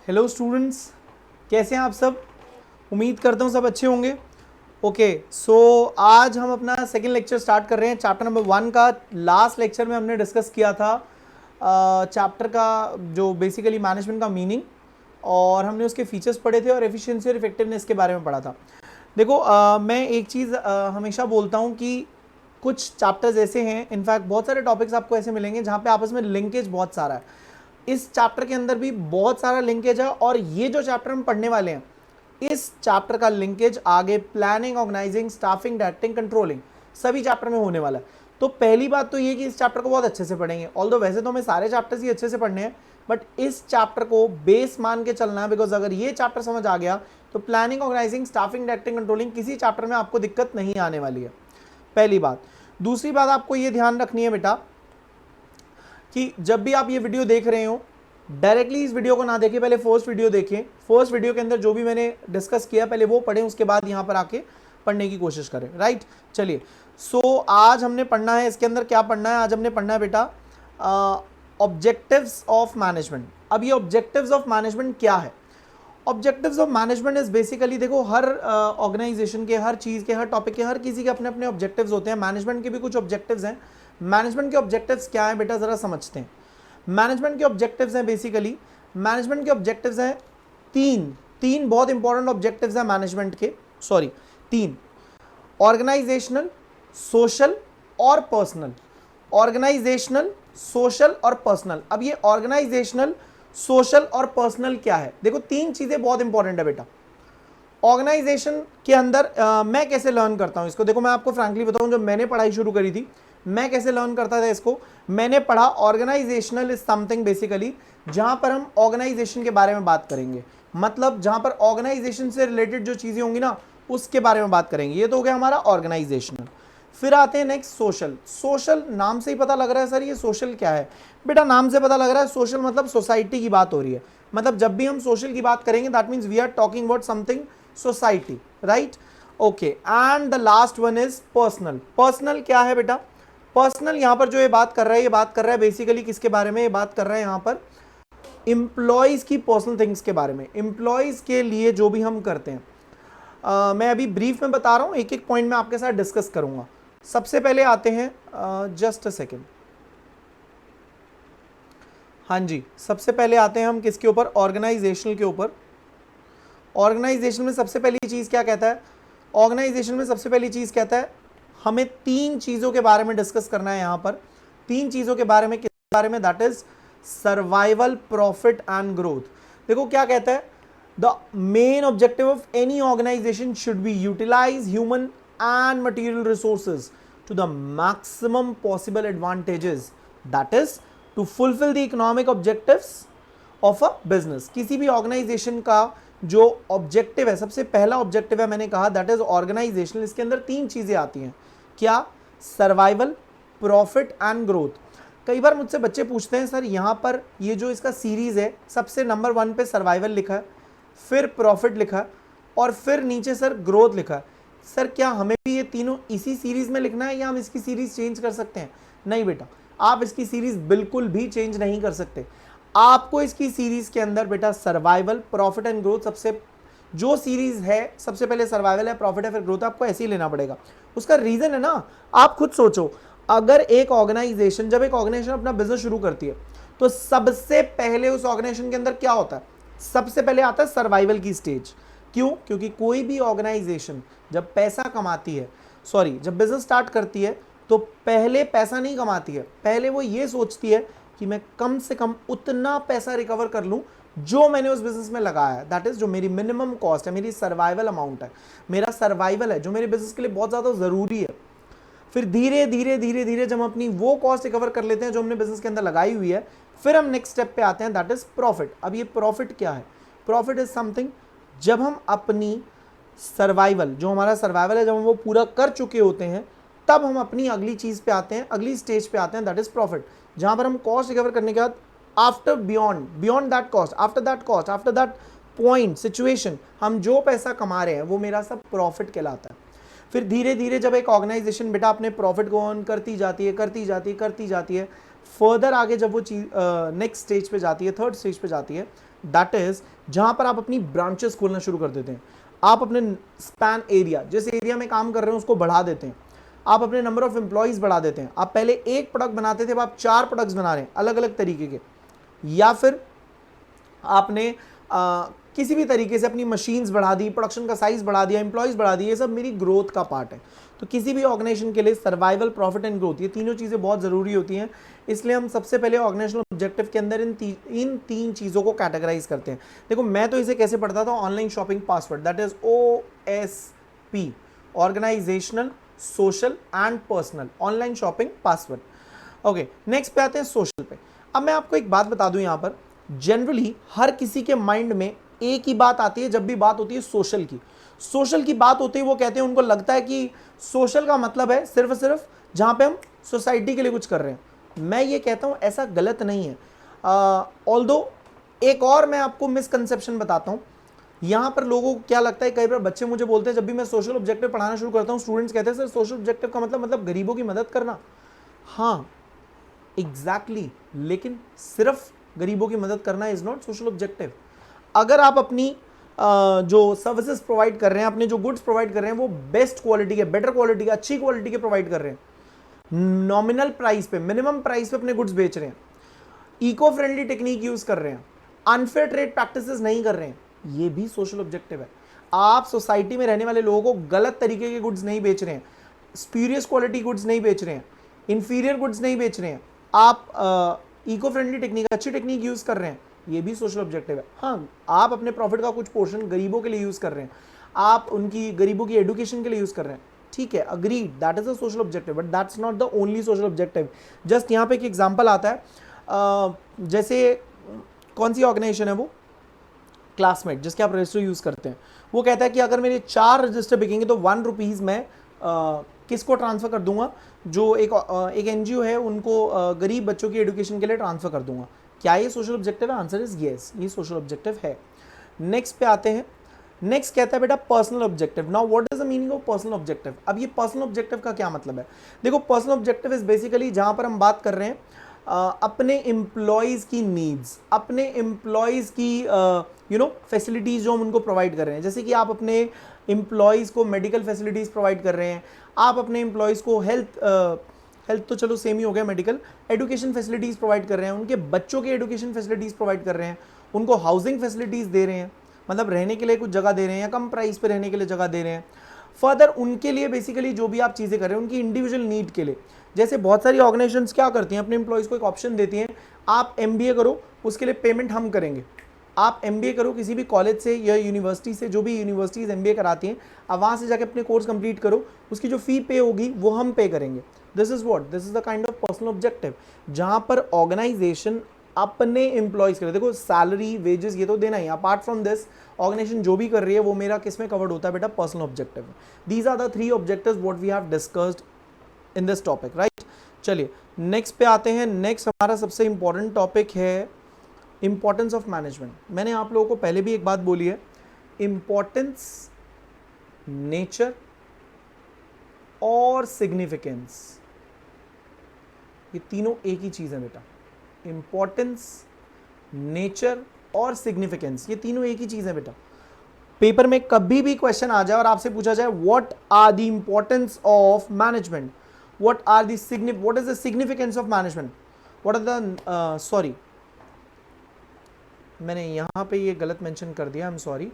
Hello students, कैसे हैं आप सब। उम्मीद करता हूँ सब अच्छे होंगे। ओके, सो आज हम अपना सेकंड लेक्चर स्टार्ट कर रहे हैं। चैप्टर नंबर 1 का लास्ट लेक्चर में हमने डिस्कस किया था चैप्टर का जो बेसिकली मैनेजमेंट का मीनिंग, और हमने उसके फीचर्स पढ़े थे और एफिशिएंसी और इफेक्टिवनेस के बारे में पढ़ा था। देखो मैं एक चीज़ हमेशा बोलता हूँ कि कुछ चैप्टर्स ऐसे हैं, इनफैक्ट बहुत सारे टॉपिक्स आपको ऐसे मिलेंगे जहाँ पे आपस में लिंकेज बहुत सारा है। इस चैप्टर के अंदर भी बहुत सारा लिंकेज है, और ये जो चैप्टर हम पढ़ने वाले हैं इस चैप्टर का लिंकेज आगे planning, organizing, staffing, directing, controlling सभी चैप्टर में होने वाला है। तो पहली बात तो ये कि इस चैप्टर को बहुत अच्छे से पढ़ेंगे। ऑल्दो वैसे तो हमें सारे चैप्टर्स ही अच्छे से पढ़ने हैं, बट इस चैप्टर को बेस मान के चलना है, बिकॉज अगर ये चैप्टर समझ आ गया तो planning, organizing, staffing, directing, controlling किसी चैप्टर में आपको दिक्कत नहीं आने वाली है, पहली बात। दूसरी बात आपको ये ध्यान रखनी है बेटा कि जब भी आप ये वीडियो देख रहे हो, डायरेक्टली इस वीडियो को ना देखें, पहले फर्स्ट वीडियो देखें। फर्स्ट वीडियो के अंदर जो भी मैंने डिस्कस किया पहले वो पढ़ें, उसके बाद यहाँ पर आके पढ़ने की कोशिश करें। राइट, चलिए। सो आज हमने पढ़ना है, इसके अंदर क्या पढ़ना है, आज हमने पढ़ना है बेटा ऑब्जेक्टिव्स ऑफ मैनेजमेंट। अब ये ऑब्जेक्टिव्स ऑफ मैनेजमेंट क्या है? Objectives of management is basically, देखो हर ऑर्गेनाइजेशन के, हर चीज़ के, हर टॉपिक के, हर किसी के अपने अपने ऑब्जेक्टिव्स होते हैं। मैनेजमेंट के भी कुछ ऑब्जेक्टिव्स हैं। मैनेजमेंट के ऑब्जेक्टिव्स क्या हैं बेटा, ज़रा समझते हैं। मैनेजमेंट के ऑब्जेक्टिव्स हैं बेसिकली, मैनेजमेंट के ऑब्जेक्टिव्स हैं तीन बहुत इंपॉर्टेंट ऑब्जेक्टिव्स हैं मैनेजमेंट के, सॉरी तीन: ऑर्गेनाइजेशनल, सोशल और पर्सनल। ऑर्गेनाइजेशनल, सोशल और पर्सनल। अब ये ऑर्गेनाइजेशनल, सोशल और पर्सनल क्या है? देखो तीन चीजें बहुत इंपॉर्टेंट है बेटा। ऑर्गेनाइजेशन के अंदर मैं कैसे लर्न करता हूं इसको, देखो मैं आपको फ्रैंकली बताऊं, जब मैंने पढ़ाई शुरू करी थी मैं कैसे लर्न करता था इसको। मैंने पढ़ा ऑर्गेनाइजेशनल इज समथिंग बेसिकली जहां पर हम ऑर्गेनाइजेशन के बारे में बात करेंगे, मतलब जहां पर ऑर्गेनाइजेशन से रिलेटेड जो चीजें होंगी ना उसके बारे में बात करेंगे। ये तो हो गया हमारा ऑर्गेनाइजेशनल। फिर आते हैं नेक्स्ट सोशल। सोशल नाम से ही पता लग रहा है सर ये सोशल क्या है। बेटा नाम से पता लग रहा है सोशल मतलब सोसाइटी की बात हो रही है। मतलब जब भी हम सोशल की बात करेंगे that means we are talking about something society, right. Okay, and the last one is personal. Personal क्या है बेटा? पर्सनल यहां पर जो ये बात कर रहा है, ये बात कर रहा है बेसिकली किसके बारे में? ये बात कर रहा है यहां पर एम्प्लॉयज की पर्सनल थिंग्स के बारे में। एम्प्लॉयज के लिए जो भी हम करते हैं, मैं अभी ब्रीफ में बता रहा हूं, एक एक पॉइंट में आपके साथ डिस्कस करूंगा। सबसे पहले आते हैं जस्ट अ सेकेंड, हाँ जी, सबसे पहले आते हैं हम किसके ऊपर? ऑर्गेनाइजेशनल के ऊपर। ऑर्गेनाइजेशन में सबसे पहली चीज़ क्या कहता है? ऑर्गेनाइजेशन में सबसे पहली चीज़ कहता है हमें तीन चीज़ों के बारे में डिस्कस करना है यहाँ पर। तीन चीज़ों के बारे में, किसके बारे में? That is survival, profit and growth. देखो क्या कहता है, the main objective of any organization should be utilize human and material resources to the maximum possible advantages, that is to fulfill the economic objectives of a business। किसी भी organisation का जो objective है, सबसे पहला ऑब्जेक्टिव है मैंने कहा दैट इज ऑर्गेनाइजेशनल। इसके अंदर तीन चीजें आती हैं, क्या? Survival, profit and growth. कई बार मुझसे बच्चे पूछते हैं सर यहाँ पर ये जो इसका सीरीज है सबसे नंबर 1 पे सर्वाइवल लिखा है, फिर प्रॉफिट लिखा है और फिर नीचे सर ग्रोथ लिखा है। सर क्या हमें भी ये तीनों इसी सीरीज में लिखना है या हम इसकी सीरीज चेंज कर सकते हैं? नहीं बेटा, आप इसकी सीरीज बिल्कुल भी चेंज नहीं कर सकते। आपको इसकी सीरीज के अंदर बेटा सर्वाइवल, प्रॉफिट एंड ग्रोथ, सबसे जो सीरीज है सबसे पहले सर्वाइवल है, प्रॉफिट है, फिर ग्रोथ, आपको ऐसे ही लेना पड़ेगा। उसका रीजन है ना, आप खुद सोचो, अगर एक ऑर्गेनाइजेशन, जब एक ऑर्गेनाइजेशन अपना बिजनेस शुरू करती है तो सबसे पहले उस ऑर्गेनाइजेशन के अंदर क्या होता है? सबसे पहले आता है सर्वाइवल की स्टेज। क्यों? क्योंकि कोई भी ऑर्गेनाइजेशन जब पैसा कमाती है, सॉरी जब बिजनेस स्टार्ट करती है तो पहले पैसा नहीं कमाती है, पहले वो ये सोचती है कि मैं कम से कम उतना पैसा रिकवर कर लूं जो मैंने उस बिजनेस में लगाया है, दैट इज जो मेरी मिनिमम कॉस्ट है, मेरी सर्वाइवल अमाउंट है, मेरा सर्वाइवल है जो मेरे बिजनेस के लिए बहुत ज़्यादा ज़रूरी है। फिर धीरे धीरे धीरे धीरे जब हम अपनी वो कॉस्ट रिकवर कर लेते हैं जो हमने बिजनेस के अंदर लगाई हुई है, फिर हम नेक्स्ट स्टेप पे आते हैं, दैट इज प्रॉफिट। अब ये प्रॉफिट क्या है? प्रॉफिट इज समथिंग जब हम अपनी सर्वाइवल, जो हमारा सर्वाइवल है, जब हम वो पूरा कर चुके होते हैं तब हम अपनी अगली चीज़ पे आते हैं, अगली स्टेज पे आते हैं, दैट इज प्रॉफिट। जहां पर हम कॉस्ट रिकवर करने के बाद after beyond that cost, after that point situation, हम जो पैसा कमा रहे हैं वो मेरा सब प्रॉफिट कहलाता है। फिर धीरे धीरे जब एक ऑर्गेनाइजेशन बेटा अपने प्रॉफिट को अर्न करती जाती है, फर्दर आगे जब वो चीज़ नेक्स्ट स्टेज पे जाती है, थर्ड स्टेज पे जाती है, दैट इज जहां पर आप अपनी ब्रांचेस खोलना शुरू कर देते हैं, आप अपने स्पैन एरिया, जिस एरिया में काम कर रहे हैं उसको बढ़ा देते हैं, आप अपने नंबर ऑफ एम्प्लॉइज बढ़ा देते हैं। आप पहले एक प्रोडक्ट बनाते थे, अब आप 4 प्रोडक्ट्स बना रहे हैं अलग अलग तरीके के, या फिर आपने किसी भी तरीके से अपनी मशीन्स बढ़ा दी, प्रोडक्शन का साइज बढ़ा दिया, एम्प्लॉइज बढ़ा दिए, ये सब मेरी ग्रोथ का पार्ट है। तो किसी भी ऑर्गेनाइजेशन के लिए सर्वाइवल, प्रॉफिट एंड ग्रोथ, ये तीनों चीज़ें बहुत ज़रूरी होती हैं। इसलिए हम सबसे पहले ऑर्गेनाइजेशनल ऑब्जेक्टिव के अंदर इन तीन चीज़ों को कैटेगराइज करते हैं। देखो मैं तो इसे कैसे पढ़ता था, online shopping password, that is OSP, organizational, social and personal, online shopping password. Okay, next पे आते हैं सोशल पे। अब मैं आपको एक बात बता दूं, यहाँ पर जनरली हर किसी के माइंड में एक ही बात आती है जब भी बात होती है सोशल की। सोशल की बात होती है, वो कहते हैं, उनको लगता है कि सोशल का मतलब है सिर्फ सिर्फ जहाँ पे हम सोसाइटी के लिए कुछ कर रहे हैं। मैं ये कहता हूँ ऐसा गलत नहीं है। ऑल्दो एक और मैं आपको मिसकंसेप्शन बताता हूँ। यहाँ पर लोगों को क्या लगता है, कई बार बच्चे मुझे बोलते हैं, जब भी मैं सोशल ऑब्जेक्टिव पढ़ाना शुरू करता हूँ, स्टूडेंट्स कहते हैं सर सोशल ऑब्जेक्टिव का मतलब गरीबों की मदद करना। हाँ एग्जैक्टली, लेकिन सिर्फ गरीबों की मदद करना इज नॉट सोशल ऑब्जेक्टिव। अगर आप अपनी जो सर्विसेज प्रोवाइड कर रहे हैं, अपने जो गुड्स प्रोवाइड कर रहे हैं, वो बेस्ट क्वालिटी के, बेटर क्वालिटी के, अच्छी क्वालिटी के प्रोवाइड कर रहे हैं, नॉमिनल प्राइस पे, मिनिमम प्राइस पे अपने गुड्स बेच रहे हैं, इको फ्रेंडली टेक्निक यूज कर रहे हैं, अनफेयर ट्रेड प्रैक्टिसेस नहीं कर रहे हैं, ये भी सोशल ऑब्जेक्टिव है। आप सोसाइटी में रहने वाले लोगों को गलत तरीके के गुड्स नहीं बेच रहे हैं, स्प्यूरियस क्वालिटी गुड्स नहीं बेच रहे हैं, इंफीरियर गुड्स नहीं बेच रहे हैं, आप इको फ्रेंडली टेक्निक, अच्छी टेक्निक यूज कर रहे हैं, ये भी सोशल ऑब्जेक्टिव है। हाँ, आप अपने प्रॉफिट का कुछ पोर्शन गरीबों के लिए यूज कर रहे हैं, आप उनकी गरीबों की एजुकेशन के लिए यूज कर रहे हैं, ठीक है, agreed, that is a social objective, but that's not the only social objective. Just यहाँ पे एक एग्जांपल आता है, जैसे कौन सी ऑर्गेनाइजेशन है वो, क्लासमेट, जिसके आप रजिस्टर यूज करते हैं, वो कहता है कि अगर मेरे 4 रजिस्टर बिकेंगे तो 1 रुपीज़ मैं किसको ट्रांसफ़र कर दूंगा, जो एक एनजीओ है, उनको गरीब बच्चों की एजुकेशन के लिए ट्रांसफ़र कर दूंगा। क्या ये सोशल ऑब्जेक्टिव है? आंसर इज येस, ये सोशल ऑब्जेक्टिव है। नेक्स्ट पे आते हैं। नेक्स्ट कहता है बेटा personal objective. Now what is the meaning of personal objective? अब ये पर्सनल ऑब्जेक्टिव का क्या मतलब है? देखो, पर्सनल ऑब्जेक्टिव इज बेसिकली जहां पर हम बात कर रहे हैं अपने एम्प्लॉयज़ की नीड्स, अपने एम्प्लॉयज़ की फैसिलिटीज़ जो हम उनको प्रोवाइड कर रहे हैं। जैसे कि आप अपने एम्प्लॉयज़ को मेडिकल फैसिलिटीज़ प्रोवाइड कर रहे हैं, आप अपने एम्प्लॉयज़ को हेल्थ तो चलो सेम ही हो गया, मेडिकल, एजुकेशन फैसिलिटीज़ प्रोवाइड कर रहे हैं, उनके बच्चों के एजुकेशन फैसिलिटीज़ प्रोवाइड कर रहे हैं, उनको हाउसिंग फैसिलिटीज़ दे रहे हैं, मतलब रहने के लिए कुछ जगह दे रहे हैं या कम प्राइस पे रहने के लिए जगह दे रहे हैं। फर्दर उनके लिए बेसिकली जो भी आप चीज़ें कर रहे हैं उनकी इंडिविजुअल नीड के लिए, जैसे बहुत सारी ऑर्गेनाइजेशंस क्या करती हैं, अपने एम्प्लॉयज़ को एक ऑप्शन देती हैं, आप MBA करो, उसके लिए पेमेंट हम करेंगे। आप MBA करो किसी भी कॉलेज से या यूनिवर्सिटी से, जो भी यूनिवर्सिटीज़ MBA कराती हैं, आप वहाँ से जाके अपने कोर्स कंप्लीट करो, उसकी जो फ़ी पे होगी वो हम पे करेंगे। This is what, this is the kind of personal objective, जहाँ पर ऑर्गेनाइजेशन अपने एम्प्लॉयज़ के लिए, देखो सैलरी, वेजेस ये तो देना ही, अपार्ट फ्रॉम दिस ऑर्गेनाइजेशन जो भी कर रही है वो मेरा किस में कवर्ड होता है बेटा? Personal objective. These are the 3 objectives what we have discussed in this topic, right. चलिए नेक्स्ट पे आते हैं। नेक्स्ट हमारा सबसे इंपॉर्टेंट टॉपिक है इंपॉर्टेंस ऑफ मैनेजमेंट। मैंने आप लोगों को पहले भी एक बात बोली है, इंपॉर्टेंस, नेचर और सिग्निफिकेंस, ये तीनों एक ही चीज है बेटा। इंपॉर्टेंस, नेचर और सिग्निफिकेंस, ये तीनों एक ही चीज है बेटा। पेपर में कभी भी क्वेश्चन आ जाए और आपसे पूछा जाए what are the importance of management, what is the significance of management, what are the sorry, मैंने यहाँ पे ये गलत मेंशन कर दिया, I am sorry.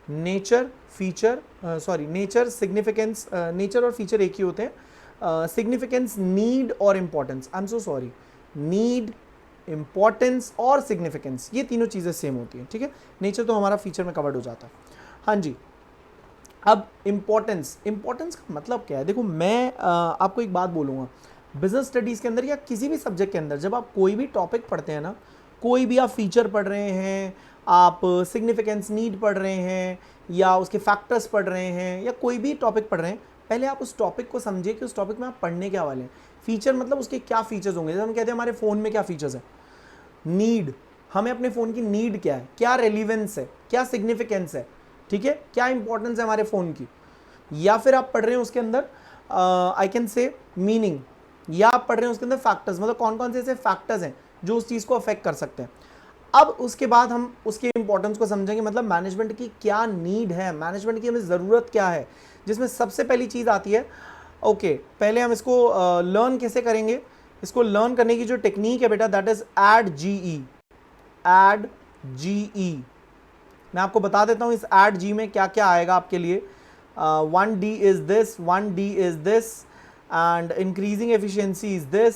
Nature, feature, sorry, nature, significance, nature और फीचर एक ही होते हैं। सिग्निफिकेंस, नीड और importance, I am so sorry, need, importance और सिग्निफिकेंस, ये तीनों चीज़ें सेम होती हैं, ठीक है। नेचर तो हमारा फीचर में कवर्ड हो जाता है। हाँ जी, अब इंपॉर्टेंस, इंपॉर्टेंस का मतलब क्या है? देखो मैं आपको एक बात बोलूँगा, बिजनेस स्टडीज़ के अंदर या किसी भी सब्जेक्ट के अंदर जब आप कोई भी टॉपिक पढ़ते हैं ना, कोई भी आप फीचर पढ़ रहे हैं, आप सिग्निफिकेंस, नीड पढ़ रहे हैं, या उसके फैक्टर्स पढ़ रहे हैं, या कोई भी टॉपिक पढ़ रहे हैं, पहले आप उस टॉपिक को समझिए कि उस टॉपिक में आप पढ़ने क्या वाले हैं। फीचर मतलब उसके क्या फीचर्स होंगे, जैसे हम कहते हैं हमारे फ़ोन में क्या फीचर्स है। नीड, हमें अपने फ़ोन की नीड क्या है, क्या रेलिवेंस है, क्या सिग्निफिकेंस है, ठीक है, क्या इंपॉर्टेंस है हमारे फ़ोन की। या फिर आप पढ़ रहे हैं उसके अंदर आई कैन से मीनिंग, या आप पढ़ रहे हैं उसके अंदर फैक्टर्स, मतलब कौन कौन से ऐसे फैक्टर्स हैं जो उस चीज़ को अफेक्ट कर सकते हैं। अब उसके बाद हम उसके इंपॉर्टेंस को समझेंगे, मतलब मैनेजमेंट की क्या नीड है, मैनेजमेंट की हमें ज़रूरत क्या है, जिसमें सबसे पहली चीज़ आती है। ओके, पहले हम इसको लर्न कैसे करेंगे। इसको लर्न करने की जो टेक्निक है बेटा, that is add GE. Add GE, मैं आपको बता देता हूं इस ऐड जी में क्या क्या आएगा आपके लिए। 1D is this, 1D is this, and increasing efficiency is this,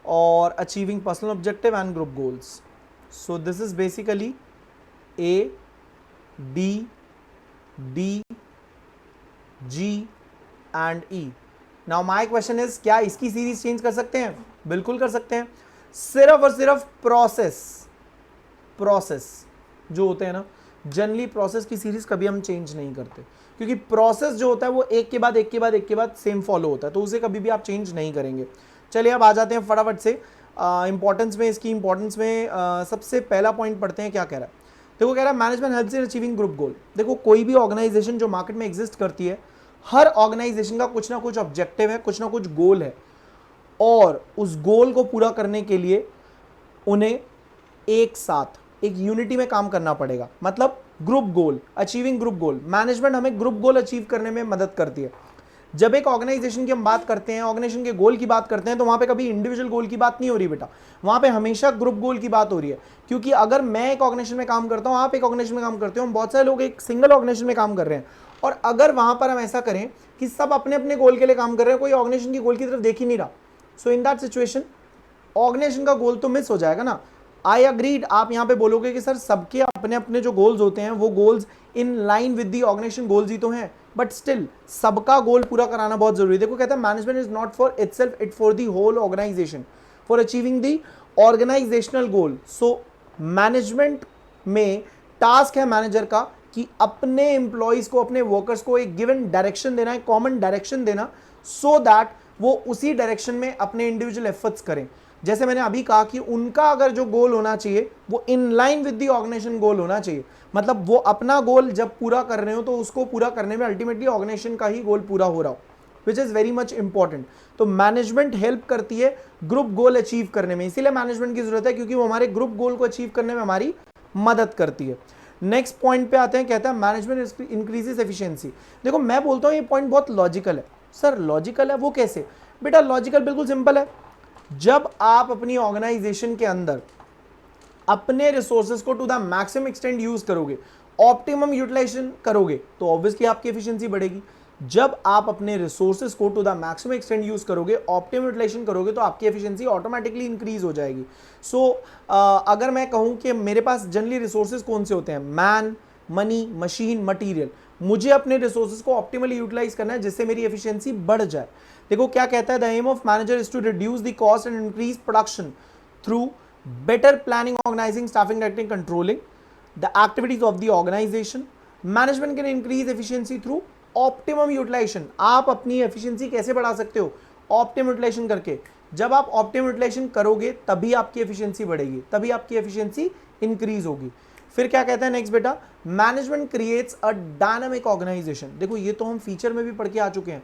और achieving personal objective and group goals. So this is basically A, D, D, G and E। Now my question is, क्या इसकी series change कर सकते हैं? बिल्कुल कर सकते हैं। सिर्फ और सिर्फ प्रोसेस जो होते हैं ना, जनरली प्रोसेस की सीरीज कभी हम चेंज नहीं करते, क्योंकि प्रोसेस जो होता है वो एक के बाद एक के बाद एक के बाद सेम फॉलो होता है, तो उसे कभी भी आप चेंज नहीं करेंगे। चलिए अब आ जाते हैं फटाफट से इंपॉर्टेंस में। इसकी इंपॉर्टेंस में सबसे पहला पॉइंट पढ़ते हैं, क्या कह रहा है। देखो कह रहा है management helps in achieving group गोल। देखो कोई भी ऑर्गेनाइजेशन जो मार्केट में एग्जिस्ट करती है, हर ऑर्गेनाइजेशन का कुछ ना कुछ ऑब्जेक्टिव है, कुछ ना कुछ गोल है, और उस गोल को पूरा करने के लिए उन्हें एक साथ एक यूनिटी में काम करना पड़ेगा, मतलब ग्रुप गोल, अचीविंग ग्रुप गोल। मैनेजमेंट हमें ग्रुप गोल अचीव करने में मदद करती है। जब एक ऑर्गेनाइजेशन की हम बात करते हैं, ऑर्गेनाइजेशन के गोल की बात करते हैं, तो वहां पे कभी इंडिविजुअल गोल की बात नहीं हो रही बेटा, वहां पे हमेशा ग्रुप गोल की बात हो रही है। क्योंकि अगर मैं एक ऑर्गेनाइजेशन में काम करता हूं, आप एक ऑर्गेनाइजेशन में काम करते हो, हम बहुत सारे लोग एक सिंगल ऑर्गेनाइजेशन में काम कर रहे हैं, और अगर वहां पर हम ऐसा करें कि सब अपने अपने गोल के लिए काम कर रहे हैं, कोई ऑर्गेनाइजेशन की गोल की तरफ देख ही नहीं रहा, सो इन दैट सिचुएशन ऑर्गेनाइजेशन का गोल तो मिस हो जाएगा ना। आई अग्रीड, आप यहां पे बोलोगे कि सर सबके अपने अपने जो गोल्स होते हैं वो goals in line with the organisation goals ही तो हैं, बट स्टिल सबका गोल पूरा कराना बहुत जरूरी है। देखो कहता है management is not for itself, it for the whole organization, for achieving the organizational goal. So management में टास्क है मैनेजर का कि अपने एम्प्लॉयज को, अपने वर्कर्स को एक गिवन डायरेक्शन देना है, कॉमन डायरेक्शन देना, सो दैट वो उसी डायरेक्शन में अपने इंडिविजुअल एफर्ट्स करें। जैसे मैंने अभी कहा कि उनका अगर जो गोल होना चाहिए वो in line with the organisation goal होना चाहिए, मतलब वो अपना गोल जब पूरा कर रहे हो तो उसको पूरा करने में अल्टीमेटली ऑर्गेनाइजेशन का ही गोल पूरा हो रहा हो, which is very much important. तो मैनेजमेंट हेल्प करती है ग्रुप गोल अचीव करने में, इसीलिए मैनेजमेंट की जरूरत है, क्योंकि वो हमारे ग्रुप गोल को अचीव करने में हमारी मदद करती है। नेक्स्ट पॉइंट पे आते हैं, कहता है मैनेजमेंट इंक्रीजेस एफिशिएंसी। देखो मैं बोलता हूं ये पॉइंट बहुत लॉजिकल है। सर लॉजिकल है, वो कैसे? बेटा लॉजिकल बिल्कुल सिंपल है। जब आप अपनी ऑर्गेनाइजेशन के अंदर अपने रिसोर्सेज को to the maximum extend use करोगे, ऑप्टिमम यूटिलाइजेशन करोगे, तो ऑब्वियसली आपकी एफिशिएंसी बढ़ेगी। जब आप अपने रिसोर्सेज को to the maximum extend use करोगे, ऑप्टिमम यूटिलाइजेशन करोगे, तो आपकी एफिशिएंसी ऑटोमेटिकली इंक्रीज हो जाएगी। सो अगर मैं कहूं कि मेरे पास जनरली रिसोर्सेज कौन से होते हैं, मैन, मनी, मशीन, मटीरियल, मुझे अपने रिसोर्सेज को ऑप्टिमली यूटिलाइज करना है जिससे मेरी एफिशिएंसी बढ़ जाए। देखो क्या कहता है, the aim of manager is to reduce the cost and increase production through better planning, organizing, staffing, directing, controlling the activities of the organization. Management can increase efficiency through optimum utilization. आप अपनी efficiency कैसे बढ़ा सकते हो? Optimum utilization करके। जब आप optimum utilization करोगे तभी आपकी efficiency बढ़ेगी, तभी आपकी efficiency increase होगी। फिर क्या कहता है नेक्स्ट बेटा, management creates a dynamic organization. देखो ये तो हम फीचर में भी पढ़ के आ चुके हैं।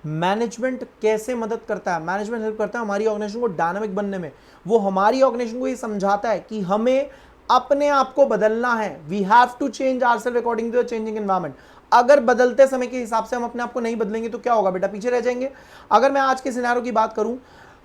मैनेजमेंट कैसे मदद करता है? मैनेजमेंट हेल्प करता है हमारी ऑर्गेनाइजेशन को डायनामिक बनने में। वो हमारी ऑर्गेनाइजेशन को ये समझाता है कि हमें अपने आप को बदलना है, we have to change ourselves according to the changing environment. अगर बदलते समय के हिसाब से हम अपने आप को नहीं बदलेंगे तो क्या होगा बेटा, पीछे रह जाएंगे। अगर मैं आज के सिनेरियो की बात करूं,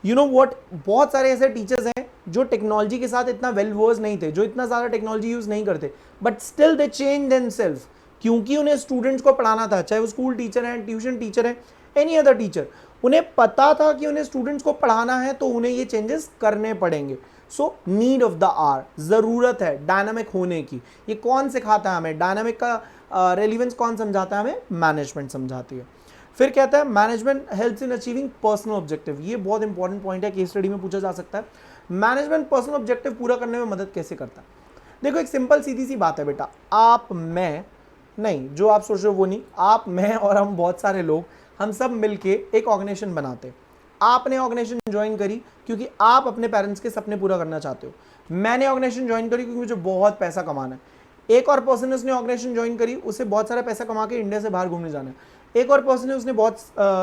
यू नो व्हाट, बहुत सारे ऐसे टीचर्स हैं जो टेक्नोलॉजी के साथ इतना वेल वर्स नहीं थे, जो इतना ज्यादा टेक्नोलॉजी यूज नहीं करते, but still they change themselves, क्योंकि उन्हें स्टूडेंट्स को पढ़ाना था, चाहे वो स्कूल टीचर हैं, ट्यूशन टीचर हैं, एनी अदर टीचर, उन्हें पता था कि उन्हें स्टूडेंट्स को पढ़ाना है तो उन्हें ये चेंजेस करने पड़ेंगे। So need of the hour, जरूरत है डायनामिक होने की। ये कौन सिखाता है हमें डायनामिक का रेलिवेंस? कौन समझाता है हमें? मैनेजमेंट समझाती है। फिर कहता है management helps in achieving personal objective. ये बहुत इंपॉर्टेंट पॉइंट है, केस स्टडी में पूछा जा सकता है। मैनेजमेंट पर्सनल ऑब्जेक्टिव पूरा करने में मदद कैसे करता है? देखो एक सिंपल सीधी सी बात है बेटा, आप, मैं नहीं, जो आप सोच रहे हो वो नहीं, आप, मैं और हम बहुत सारे लोग, हम सब मिलके एक ऑर्गेनाइजेशन बनाते हैं। आपने ऑर्गेनाइजेशन ज्वाइन करी क्योंकि आप अपने पेरेंट्स के सपने पूरा करना चाहते हो। मैंने ऑर्गेनाइजेशन ज्वाइन करी क्योंकि मुझे बहुत पैसा कमाना है। एक और पर्सन ने उसने ऑर्गेनाइजेशन ज्वाइन करी, उसे बहुत सारा पैसा कमा के इंडिया से बाहर घूमने जाना है। एक और पर्सन ने, उसने बहुत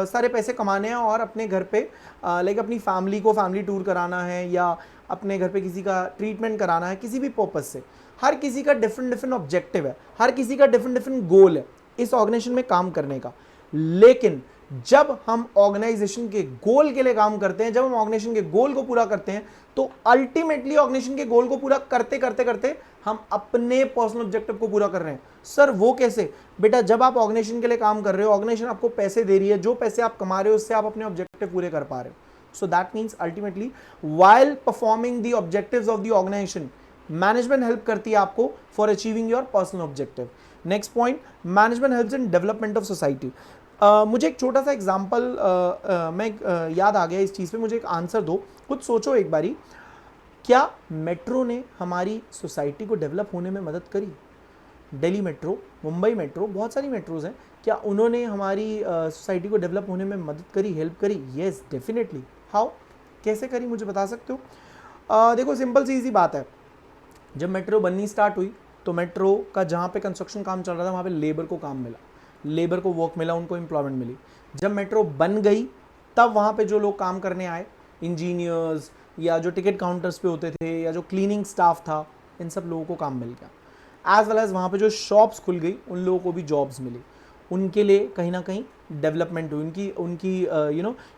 सारे पैसे कमाने हैं और अपने घर पे लाइक अपनी फैमिली को फैमिली टूर कराना है, या अपने घर पे किसी का ट्रीटमेंट कराना है, किसी भी पर्पज से, हर किसी का डिफरेंट डिफरेंट ऑब्जेक्टिव है, हर किसी का डिफरेंट डिफरेंट गोल है इस ऑर्गेनाइजेशन में काम करने का। लेकिन जब हम ऑर्गेनाइजेशन के गोल के लिए काम करते हैं, जब हम ऑर्गेनाइजेशन के गोल को पूरा करते हैं, तो अल्टीमेटली ऑर्गेनाइजेशन के गोल को पूरा करते करते करते हम अपने पर्सनल ऑब्जेक्टिव को पूरा कर रहे हैं। सर वो कैसे? बेटा जब आप ऑर्गेनाइजेशन के लिए काम कर रहे हो, ऑर्गेनाइजेशन आपको पैसे दे रही है, जो पैसे आप कमा रहे हो उससे आप अपने ऑब्जेक्टिव पूरे कर पा रहे हो। So that means ultimately while performing the objectives of the organization, management help करती है आपको for achieving your personal objective. Next point, management helps in development of society. मुझे एक छोटा सा एग्जांपल याद आ गया इस चीज़ पे, मुझे एक आंसर दो, खुद सोचो एक बारी, क्या मेट्रो ने हमारी सोसाइटी को डेवलप होने में मदद करी? दिल्ली मेट्रो, मुंबई मेट्रो, बहुत सारी मेट्रोज हैं, क्या उन्होंने हमारी सोसाइटी को डेवलप होने में मदद करी, हेल्प करी? Yes definitely. हाउ, कैसे करी, मुझे बता सकते हो? देखो सिंपल सी इजी बात है, जब मेट्रो बननी स्टार्ट हुई तो मेट्रो का जहाँ पे कंस्ट्रक्शन काम चल रहा था वहाँ पे लेबर को काम मिला, लेबर को वर्क मिला, उनको एम्प्लॉयमेंट मिली। जब मेट्रो बन गई तब वहाँ पे जो लोग काम करने आए, इंजीनियर्स या जो टिकट काउंटर्स पे होते थे या जो क्लीनिंग स्टाफ था, इन सब लोगों को काम मिल गया। एज वेल एज वहाँ पे जो शॉप्स खुल गई उन लोगों को भी जॉब्स मिली, उनके लिए कहीं ना कहीं डेवलपमेंट हुई, उनकी उनकी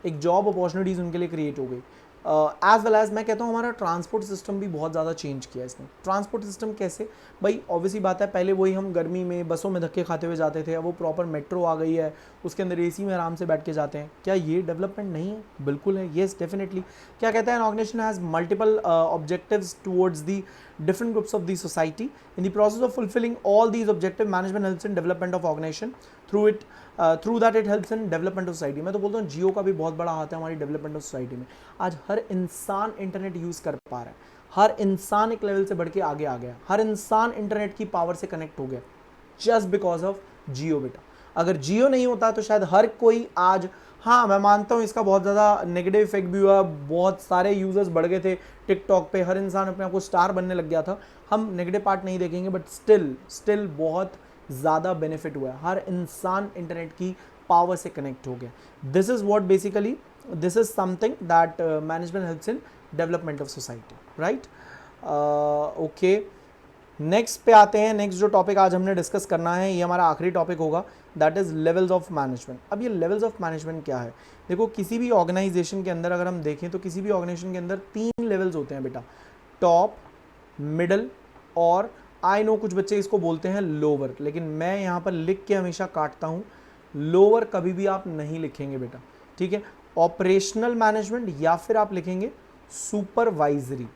एक जॉब अपॉर्चुनिटीज़ उनके लिए क्रिएट हो गई। एज वेल एज मैं कहता हूँ हमारा ट्रांसपोर्ट सिस्टम भी बहुत ज़्यादा चेंज किया इसने। ट्रांसपोर्ट सिस्टम कैसे भाई? ऑब्वियसली बात है, पहले वही हम गर्मी में बसों में धक्के खाते हुए जाते थे, अब वो प्रॉपर मेट्रो आ गई है, उसके अंदर एसी में आराम से बैठ के जाते हैं। क्या ये डेवलपमेंट नहीं है? बिल्कुल है, येस डेफिनेटली। क्या कहता है, an organization has multiple objectives towards the different groups of the society. In the process of fulfilling all these objectives, management helps in development of organization. Through that it helps in development of society. मैं तो बोलता हूँ जियो का भी बहुत बड़ा हाथ है हमारी डेवलपमेंट ऑफ सोसाइटी में। आज हर इंसान इंटरनेट यूज़ कर पा रहा है, हर इंसान एक लेवल से बढ़ के आगे आ गया, हर इंसान इंटरनेट की पावर से कनेक्ट हो गया, जस्ट बिकॉज ऑफ जियो। बेटा अगर जियो नहीं होता तो शायद हर कोई आज, हाँ मैं मानता हूँ इसका बहुत ज़्यादा नेगेटिव इफेक्ट भी हुआ, बहुत सारे यूजर्स बढ़ गए थे टिकटॉक पे, हर इंसान अपने आप को स्टार बनने लग गया था, हम नेगेटिव पार्ट नहीं देखेंगे, बट स्टिल बहुत ज़्यादा बेनिफिट हुआ है, हर इंसान इंटरनेट की पावर से कनेक्ट हो गया। This is what basically, this is something that management helps in development of society, right? Okay, next पे आते हैं। नेक्स्ट जो टॉपिक आज हमने डिस्कस करना है, ये हमारा आखिरी टॉपिक होगा, that is levels of management. अब ये लेवल्स ऑफ मैनेजमेंट क्या है? देखो किसी भी ऑर्गेनाइजेशन के अंदर अगर हम देखें तो किसी भी ऑर्गेनाइजेशन के अंदर 3 लेवल्स होते हैं बेटा, टॉप, मिडल और आई नो कुछ बच्चे इसको बोलते हैं लोअर, लेकिन मैं यहाँ पर लिख के हमेशा काटता हूँ, लोअर कभी भी आप नहीं लिखेंगे बेटा, ठीक है? ऑपरेशनल मैनेजमेंट या फिर आप लिखेंगे सुपरवाइजरी।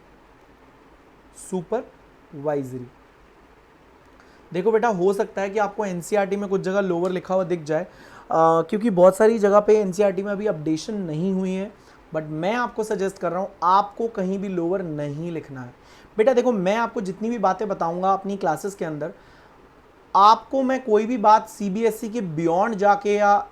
देखो बेटा हो सकता है कि आपको एनसीईआरटी में कुछ जगह लोअर लिखा हुआ दिख जाए, क्योंकि बहुत सारी जगह पे एनसीईआरटी में अभी अपडेशन नहीं हुई है, बट मैं आपको सजेस्ट कर रहा हूँ आपको कहीं भी लोअर नहीं लिखना है। बेटा देखो मैं आपको जितनी भी बातें बताऊंगा अपनी क्लासेस के अंदर, आपको मैं कोई भी बात सीबीएसई के बियॉन्ड जाके या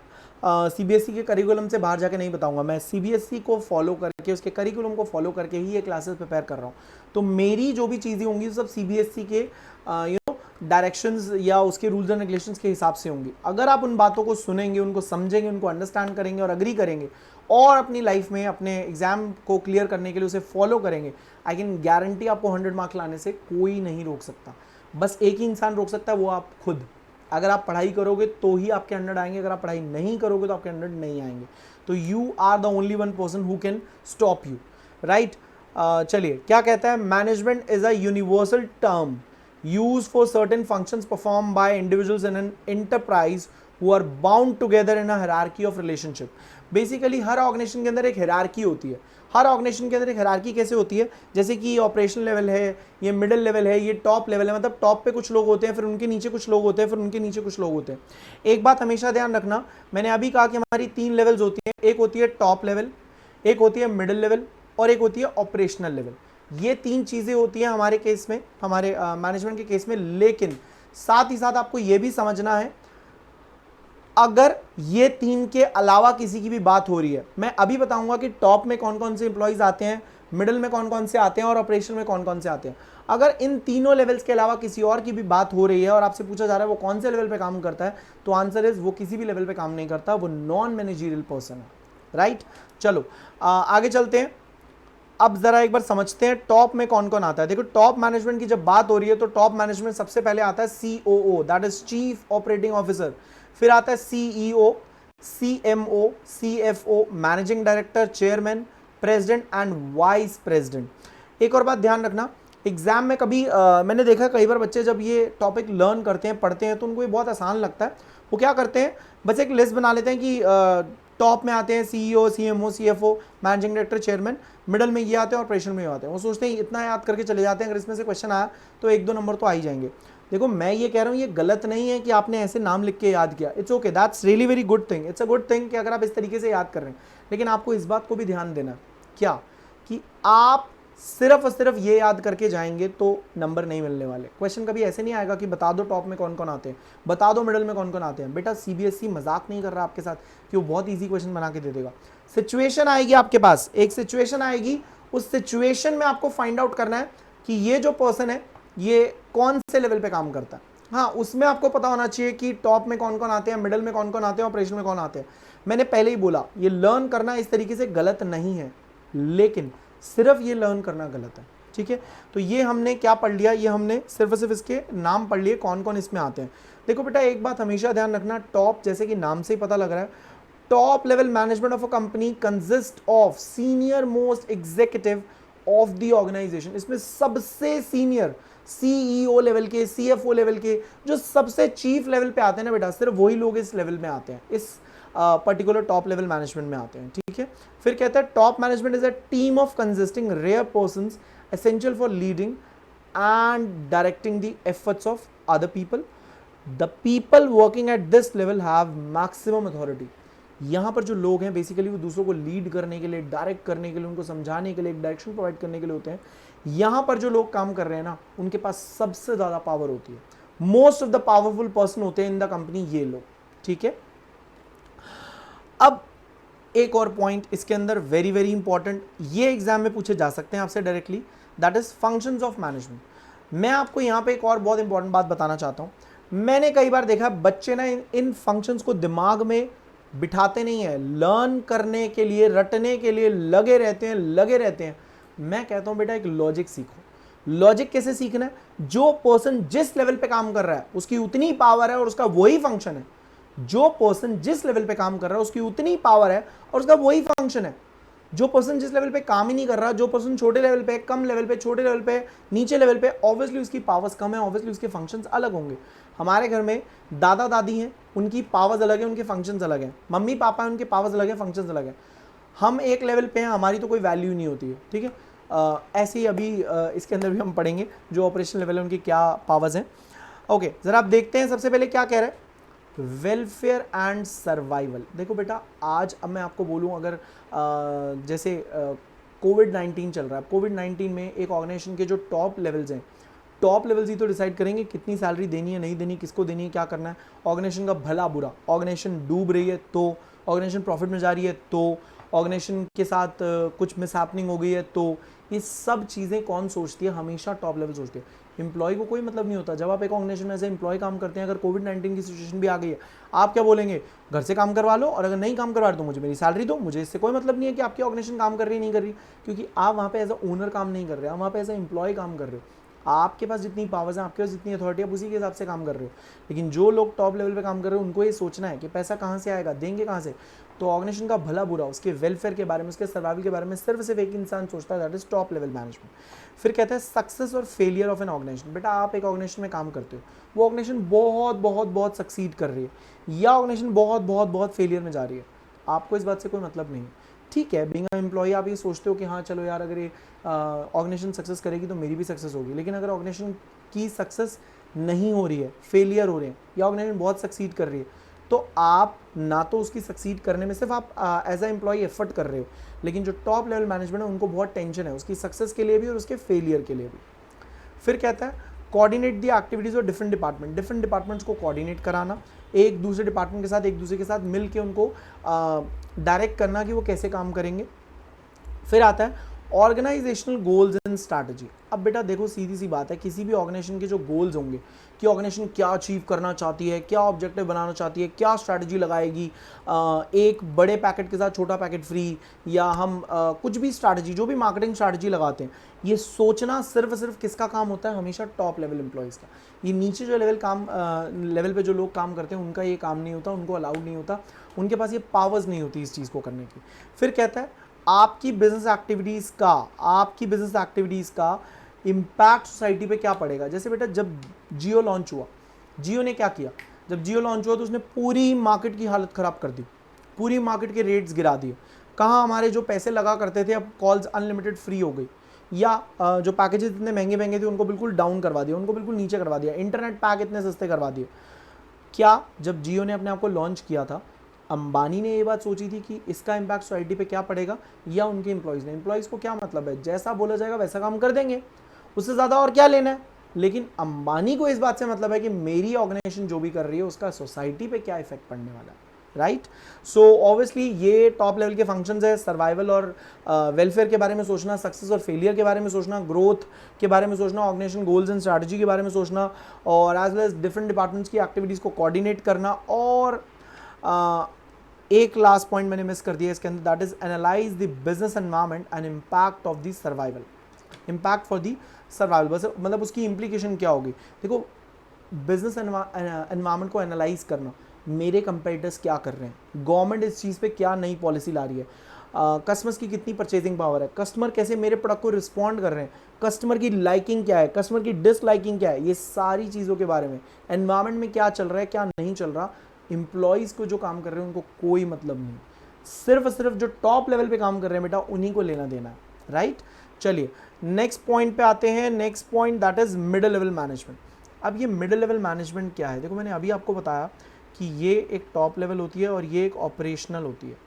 सीबीएसई के करिकुलम से बाहर जाके नहीं बताऊंगा। मैं सीबीएसई को फॉलो करके, उसके करिकुलम को फॉलो करके ही ये क्लासेस प्रिपेयर कर रहा हूँ। तो मेरी जो भी चीज़ें होंगी सब सीबीएसई के डायरेक्शंस या उसके रूल्स एंड रेगुलेशंस के हिसाब से होंगी। अगर आप उन बातों को सुनेंगे, उनको समझेंगे, उनको अंडरस्टैंड करेंगे और अग्री करेंगे और अपनी लाइफ में अपने एग्जाम को क्लियर करने के लिए उसे फॉलो करेंगे, आई कैन गारंटी आपको 100 मार्क्स लाने से कोई नहीं रोक सकता। बस एक ही इंसान रोक सकता है, वो आप खुद। अगर आप पढ़ाई करोगे तो ही आपके 100 आएंगे, अगर आप पढ़ाई नहीं करोगे तो आपके 100 नहीं आएंगे। तो you are the only one person who can stop you, right? चलिए क्या कहता है, management is a universal term used for certain functions performed by individuals in an enterprise who are bound together in a hierarchy of relationship। Basically हर organization के अंदर एक hierarchy होती है। हर ऑर्गेनाइजेशन के अंदर एक हायरार्की कैसे होती है? जैसे कि ये ऑपरेशनल लेवल है, ये मिडिल लेवल है, ये टॉप लेवल है। मतलब टॉप पे कुछ लोग होते हैं, फिर उनके नीचे कुछ लोग होते हैं, फिर उनके नीचे कुछ लोग होते हैं। एक बात हमेशा ध्यान रखना, मैंने अभी कहा कि हमारी 3 लेवल्स होती हैं, एक होती है टॉप लेवल, एक होती है मिडिल लेवल और एक होती है ऑपरेशनल लेवल। ये 3 चीज़ें होती हैं हमारे केस में, हमारे मैनेजमेंट के केस में। लेकिन साथ ही साथ आपको ये भी समझना है, अगर ये 3 के अलावा किसी की भी बात हो रही है, मैं अभी बताऊंगा कि टॉप में कौन कौन से एम्प्लॉइज आते हैं, मिडिल में कौन कौन से आते हैं और ऑपरेशन में कौन कौन से आते हैं। अगर इन तीनों लेवल्स के अलावा किसी और की भी बात हो रही है और आपसे पूछा जा रहा है वो कौन से लेवल पे काम करता है, तो आंसर इज वो किसी भी लेवल पे काम नहीं करता, वो नॉन मैनेजरियल पर्सन है, राइट? चलो आगे चलते हैं। अब जरा एक बार समझते हैं टॉप में कौन कौन आता है। देखो टॉप मैनेजमेंट की जब बात हो रही है तो टॉप मैनेजमेंट सबसे पहले आता है COO, that is chief operating officer. फिर आता है CEO, CMO, CFO, managing director, chairman, president and vice president. एक और बात ध्यान रखना, एग्जाम में कभी मैंने देखा कई बार बच्चे जब ये टॉपिक लर्न करते हैं, पढ़ते हैं, तो उनको ये बहुत आसान लगता है। वो क्या करते हैं, बस एक लिस्ट बना लेते हैं कि टॉप में आते हैं CEO, CMO, CFO, managing director, chairman, middle में ये आते हैं और ऑपरेशन में ये आते हैं। वो सोचते हैं इतना याद करके चले जाते हैं, अगर इसमें से क्वेश्चन आया तो 1-2 नंबर तो आ ही जाएंगे। देखो मैं ये कह रहा हूँ, ये गलत नहीं है कि आपने ऐसे नाम लिख के याद किया, it's okay, that's really very good thing, it's a good thing कि अगर आप इस तरीके से याद कर रहे हैं। लेकिन आपको इस बात को भी ध्यान देना, क्या कि आप सिर्फ और सिर्फ ये याद करके जाएंगे तो नंबर नहीं मिलने वाले। क्वेश्चन कभी ऐसे नहीं आएगा कि बता दो टॉप में कौन कौन आते हैं, बता दो मिडल में कौन कौन आते हैं। बेटा CBSE मजाक नहीं कर रहा आपके साथ कि वो बहुत इजी क्वेश्चन बना के दे देगा। सिचुएशन आएगी आपके पास, एक सिचुएशन आएगी, उस सिचुएशन में आपको फाइंड आउट करना है कि ये जो पर्सन है ये कौन से लेवल पे काम करता है। हाँ, उसमें आपको पता होना चाहिए कि टॉप में कौन कौन आते हैं, मिडल में कौन कौन आते हैं, ऑपरेशन में कौन आते हैं। मैंने पहले ही बोला ये लर्न करना इस तरीके से गलत नहीं है, लेकिन सिर्फ ये लर्न करना गलत है। ठीक है, तो ये हमने क्या पढ़ लिया, ये हमने सिर्फ और सिर्फ इसके नाम पढ़ लिए कौन कौन इसमें आते हैं। देखो बेटा एक बात हमेशा ध्यान रखना, टॉप जैसे कि नाम से ही पता लग रहा है, top level management of a company consist of senior most executive of the organization. इसमें सबसे सीनियर CEO लेवल के, CFO लेवल के, जो सबसे चीफ लेवल पे आते हैं ना बेटा, सिर्फ वही लोग इस लेवल में आते हैं, इस पर्टिकुलर टॉप लेवल मैनेजमेंट में आते हैं। ठीक है, फिर कहता है top management is a team of consisting rare persons essential for leading and directing the efforts of other people. The people working at this level have maximum authority. यहाँ पर जो लोग हैं बेसिकली वो दूसरों को लीड करने के लिए, डायरेक्ट करने के लिए, उनको समझाने के लिए, एक डायरेक्शन प्रोवाइड करने के लिए होते हैं। यहाँ पर जो लोग काम कर रहे हैं ना, उनके पास सबसे ज़्यादा पावर होती है। Most of the powerful person होते हैं इन द कंपनी ये लोग। ठीक है, अब एक और पॉइंट इसके अंदर वेरी वेरी इंपॉर्टेंट, ये एग्जाम में पूछे जा सकते हैं आपसे directly, that is functions of management. मैं आपको यहाँ पे एक और बहुत इंपॉर्टेंट बात बताना चाहता हूँ। मैंने कई बार देखा बच्चे ना इन फंक्शंस को दिमाग में बिठाते नहीं है, लर्न करने के लिए, रटने के लिए लगे रहते हैं। मैं कहता हूँ बेटा एक लॉजिक सीखो। लॉजिक कैसे सीखना है, जो पर्सन जिस लेवल पे काम कर रहा है उसकी उतनी पावर है और उसका वही फंक्शन है। जो पर्सन जिस लेवल पे काम कर रहा है उसकी उतनी पावर है और उसका वही फंक्शन है। जो पर्सन जिस लेवल पे काम ही नहीं कर रहा, जो पर्सन छोटे लेवल पे, कम लेवल पे, छोटे लेवल पे, नीचे लेवल पे, ऑब्वियसली उसकी पावर्स कम है, ऑब्वियसली उसके फंक्शंस अलग होंगे। हमारे घर में दादा दादी हैं, उनकी पावर्स अलग है, उनके फंक्शंस अलग हैं। मम्मी पापा हैं, उनके पावर्स अलग है, फंक्शंस अलग है। हम एक लेवल पे हैं, हमारी तो कोई वैल्यू नहीं होती है। ठीक है, ऐसे ही अभी इसके अंदर भी हम पढ़ेंगे जो ऑपरेशन लेवल है उनकी क्या पावर्स हैं। ओके, जरा आप देखते हैं सबसे पहले क्या कह रहा है, वेलफेयर एंड सर्वाइवल। देखो बेटा आज अब मैं आपको बोलूँ, अगर जैसे कोविड-19 चल रहा है, कोविड-19 में एक ऑर्गेनाइजेशन के जो टॉप लेवल्स हैं, टॉप लेवल्स ही तो डिसाइड करेंगे कितनी सैलरी देनी है, नहीं देनी, किसको देनी है, क्या करना है। ऑर्गेनाइजेशन का भला बुरा, ऑर्गेनाइजेशन डूब रही है तो, ऑर्गेनाइजेशन प्रॉफिट में जा रही है तो, ऑर्गेनाइजेशन के साथ कुछ मिसहैपनिंग हो गई है तो, ये सब चीज़ें कौन सोचती है, हमेशा टॉप लेवल सोचती है। एम्प्लॉय को कोई मतलब नहीं होता। जब आप एक ऑर्गेनाइजेशन में एज एम्प्लॉय काम करते हैं, अगर कोविड-19 की सिचुएशन भी आ गई है, आप क्या बोलेंगे, घर से काम करवा लो, और अगर नहीं काम करवा रहे तो मुझे मेरी सैलरी दो, मुझे इससे कोई मतलब नहीं है कि आपकी ऑर्गेनाइजेशन काम कर रही है नहीं कर रही, क्योंकि आप वहाँ पे एज अ ओनर काम नहीं कर रहे, आप वहाँ पे एज अ एम्प्लॉय काम कर रहे हो। आपके पास जितनी पावर्स हैं, आपके पास जितनी अथॉरिटी है, उसी के हिसाब से काम कर रहे हो। लेकिन जो लोग टॉप लेवल पे काम कर रहे हो उनको ये सोचना है कि पैसा कहाँ से आएगा, देंगे कहाँ से। तो ऑर्गेनाइजेशन का भला बुरा, उसके वेलफेयर के बारे में, उसके सर्वाइवल के बारे में सिर्फ एक इंसान सोचता है, that is top level management. फिर कहता है सक्सेस और फेलियर ऑफ एन ऑर्गेनाइजेशन। बेटा आप एक ऑर्गेनाइजेशन में काम करते हो, वो ऑर्गेनाइजेशन बहुत बहुत बहुत सक्सीड कर रही है या ऑर्गेनाइजेशन बहुत बहुत बहुत फेलियर में जा रही है, आपको इस बात से कोई मतलब नहीं है। ठीक है, बीइंग अ एम्प्लॉय आप ये सोचते हो कि हाँ चलो यार, अगर ये ऑर्गेनाइजेशन सक्सेस करेगी तो मेरी भी सक्सेस होगी। लेकिन अगर ऑर्गेनाइजेशन की सक्सेस नहीं हो रही है, फेलियर हो रहे हैं, या ऑर्गेनाइजेशन बहुत सक्सीड कर रही है, तो आप ना तो उसकी सक्सीड करने में सिर्फ आप एज अ एम्प्लॉय एफर्ट कर रहे हो, लेकिन जो टॉप लेवल मैनेजमेंट है उनको बहुत टेंशन है उसकी सक्सेस के लिए भी और उसके फेलियर के लिए भी। फिर कहता है coordinate the activities of different departments को कोऑर्डिनेट कराना, एक दूसरे डिपार्टमेंट के साथ, एक दूसरे के साथ मिल के उनको डायरेक्ट करना कि वो कैसे काम करेंगे। फिर आता है ऑर्गेनाइजेशनल गोल्स एंड स्ट्रैटेजी। अब बेटा देखो सीधी सी बात है, किसी भी ऑर्गेनाइजेशन के जो गोल्स होंगे कि ऑर्गेनाइजेशन क्या अचीव करना चाहती है, क्या ऑब्जेक्टिव बनाना चाहती है, क्या स्ट्रैटेजी लगाएगी, एक बड़े पैकेट के साथ छोटा पैकेट फ्री, या हम कुछ भी स्ट्रैटेजी, जो भी मार्केटिंग स्ट्रैटेजी लगाते हैं, ये सोचना सिर्फ किसका काम होता है, हमेशा टॉप लेवल एम्प्लॉयज़ का। ये नीचे जो लेवल पे जो लोग काम करते हैं उनका ये काम नहीं होता, उनको अलाउड नहीं होता, उनके पास ये पावर्स नहीं होती इस चीज़ को करने की। फिर कहता है आपकी बिजनेस एक्टिविटीज़ का इम्पैक्ट सोसाइटी पे क्या पड़ेगा। जैसे बेटा जब जियो लॉन्च हुआ, जियो ने क्या किया, जब जियो लॉन्च हुआ तो उसने पूरी मार्केट की हालत ख़राब कर दी, पूरी मार्केट के रेट्स गिरा दिए। कहाँ हमारे जो पैसे लगा करते थे अब कॉल्स अनलिमिटेड फ्री हो गई, या जो पैकेजेस इतने महंगे महंगे थे उनको बिल्कुल डाउन करवा दिया, उनको बिल्कुल नीचे करवा दिया, इंटरनेट पैक इतने सस्ते करवा दिए। क्या जब जियो ने अपने आप को लॉन्च किया था, अंबानी ने ये बात सोची थी कि इसका इम्पैक्ट सोसाइटी पे क्या पड़ेगा, या उनके एम्प्लॉयज़ ने? एम्प्लॉयज़ को क्या मतलब है, जैसा बोला जाएगा वैसा काम कर देंगे, उससे ज़्यादा और क्या लेना है। लेकिन अंबानी को इस बात से मतलब है कि मेरी ऑर्गेनाइजेशन जो भी कर रही है उसका सोसाइटी पे क्या इफेक्ट पड़ने वाला है, राइट। सो ऑब्वियसली ये टॉप लेवल के फंक्शंस है, सर्वाइवल और वेलफेयर के बारे में सोचना, सक्सेस और फेलियर के बारे में सोचना, ग्रोथ के बारे में सोचना, ऑर्गेनाइजेशन गोल्स एंड स्ट्रैटेजी के बारे में सोचना, और as well as different departments की एक्टिविटीज़ को कोऑर्डिनेट करना। और एक लास्ट पॉइंट मैंने मिस कर दिया इसके अंदर, that is analyse the business environment and impact of the survival, impact for the survival. बस मतलब उसकी इम्प्लीकेशन क्या होगी। देखो बिजनेस एनवायरनमेंट को एनालाइज करना, मेरे कंपेटिटर्स क्या कर रहे हैं, गवर्नमेंट इस चीज़ पे क्या नई पॉलिसी ला रही है, कस्टमर्स की कितनी परचेजिंग पावर है, कस्टमर कैसे मेरे प्रोडक्ट को रिस्पॉन्ड कर रहे हैं, कस्टमर की लाइकिंग क्या है, कस्टमर की डिसलाइकिंग क्या है, ये सारी चीज़ों के बारे में, एनवायरनमेंट में क्या चल रहा है क्या नहीं चल रहा, एम्प्लॉयज़ को जो काम कर रहे हैं उनको कोई मतलब नहीं, सिर्फ जो टॉप लेवल पे काम कर रहे हैं बेटा उन्हीं को लेना देना है, राइट। चलिए नेक्स्ट पॉइंट पे आते हैं। Next point that is middle level management. अब ये मिडिल लेवल मैनेजमेंट क्या है, देखो मैंने अभी आपको बताया कि ये एक टॉप लेवल होती है और ये एक ऑपरेशनल होती है।